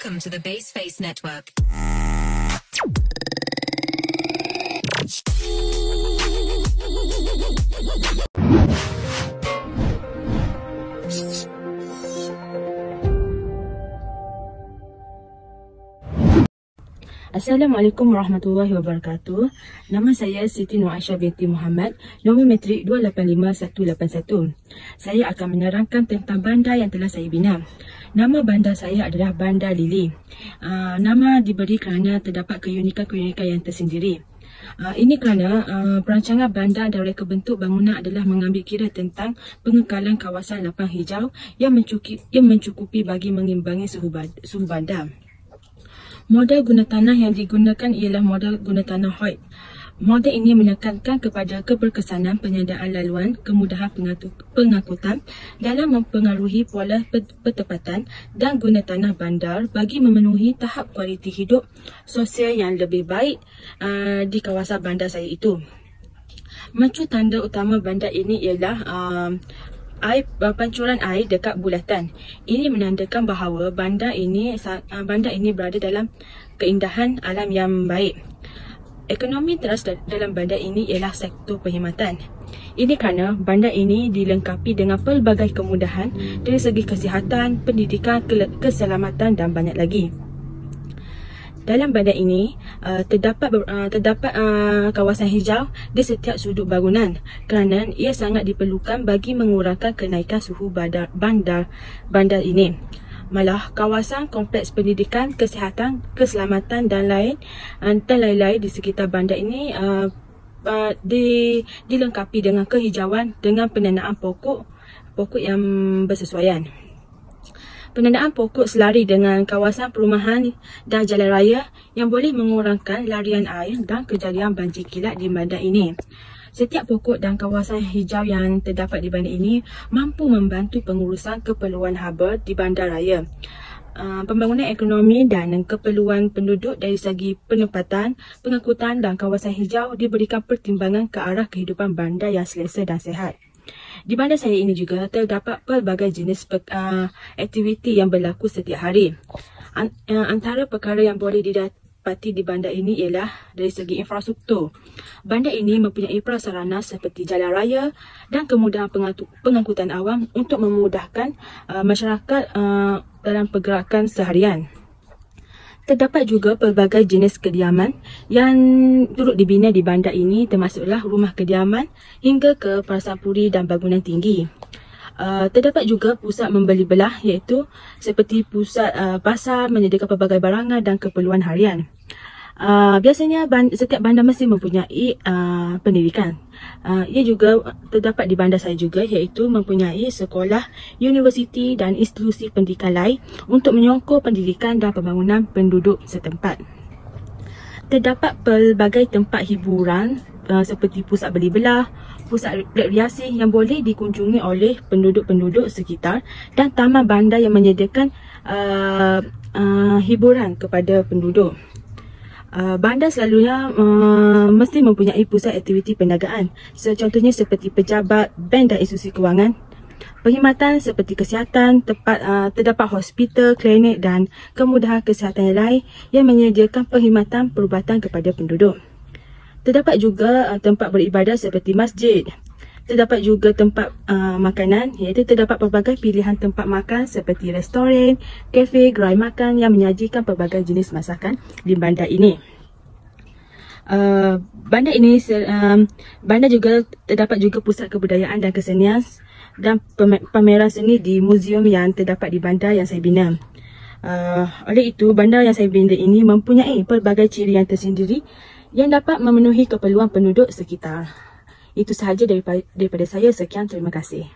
Welcome to the Baseface Network. Assalamualaikum warahmatullahi wabarakatuh. Nama saya Siti Nur Aisyah binti Muhammad, nombor matrik 285181. Saya akan menerangkan tentang bandar yang telah saya bina. Nama bandar saya adalah Bandar Lili. Nama diberi kerana terdapat keunikan-keunikan yang tersendiri. Ini kerana perancangan bandar dan reka bentuk bangunan adalah mengambil kira tentang pengekalan kawasan lapang hijau yang mencukupi bagi mengimbangi suhu bandar. Model guna tanah yang digunakan ialah model guna tanah Hoyt. Model ini menekankan kepada keberkesanan penyediaan laluan, kemudahan pengangkutan dalam mempengaruhi pola pertempatan dan guna tanah bandar bagi memenuhi tahap kualiti hidup sosial yang lebih baik di kawasan bandar saya itu. Mercu tanda utama bandar ini ialah pancuran air dekat bulatan. Ini menandakan bahawa bandar ini berada dalam keindahan alam yang baik. Ekonomi teras dalam bandar ini ialah sektor perkhidmatan. Ini kerana bandar ini dilengkapi dengan pelbagai kemudahan dari segi kesihatan, pendidikan, keselamatan dan banyak lagi. Dalam bandar ini terdapat kawasan hijau di setiap sudut bangunan kerana ia sangat diperlukan bagi mengurangkan kenaikan suhu bandar ini. Malah kawasan kompleks pendidikan, kesihatan, keselamatan dan lain-lain di sekitar bandar ini dilengkapi dengan kehijauan dengan pendanaan pokok yang bersesuaian. Pendanaan pokok selari dengan kawasan perumahan dan jalan raya yang boleh mengurangkan larian air dan kejadian banjir kilat di bandar ini. Setiap pokok dan kawasan hijau yang terdapat di bandar ini mampu membantu pengurusan keperluan haba di bandar raya. Pembangunan ekonomi dan keperluan penduduk dari segi penempatan, pengangkutan dan kawasan hijau diberikan pertimbangan ke arah kehidupan bandar yang selesa dan sihat. Di bandar saya ini juga terdapat pelbagai jenis aktiviti yang berlaku setiap hari. Antara perkara yang boleh didapati di bandar ini ialah dari segi infrastruktur. Bandar ini mempunyai prasarana seperti jalan raya dan kemudahan pengangkutan awam untuk memudahkan masyarakat dalam pergerakan seharian. Terdapat juga pelbagai jenis kediaman yang turut dibina di bandar ini, termasuklah rumah kediaman hingga ke prasapuri dan bangunan tinggi. Terdapat juga pusat membeli belah iaitu seperti pusat pasar menyediakan pelbagai barangan dan keperluan harian. Biasanya setiap bandar mesti mempunyai pendidikan. Ia juga terdapat di bandar saya juga iaitu mempunyai sekolah, universiti dan institusi pendidikan lain untuk menyokong pendidikan dan pembangunan penduduk setempat. Terdapat pelbagai tempat hiburan seperti pusat beli belah, pusat rekreasi yang boleh dikunjungi oleh penduduk-penduduk sekitar dan taman bandar yang menyediakan hiburan kepada penduduk. Bandar selalunya mesti mempunyai pusat aktiviti perniagaan. Contohnya seperti pejabat, bank dan institusi kewangan. Perkhidmatan seperti kesihatan, terdapat hospital, klinik dan kemudahan kesihatan yang lain yang menyediakan perkhidmatan perubatan kepada penduduk. Terdapat juga tempat beribadah seperti masjid. Terdapat juga tempat makanan iaitu terdapat pelbagai pilihan tempat makan seperti restoran, kafe, gerai makan yang menyajikan pelbagai jenis masakan di bandar ini. Bandar juga terdapat juga pusat kebudayaan dan kesenian dan pameran seni di muzium yang terdapat di bandar yang saya bina. Oleh itu, bandar yang saya bina ini mempunyai pelbagai ciri yang tersendiri yang dapat memenuhi keperluan penduduk sekitar. Itu sahaja daripada saya. Sekian, terima kasih.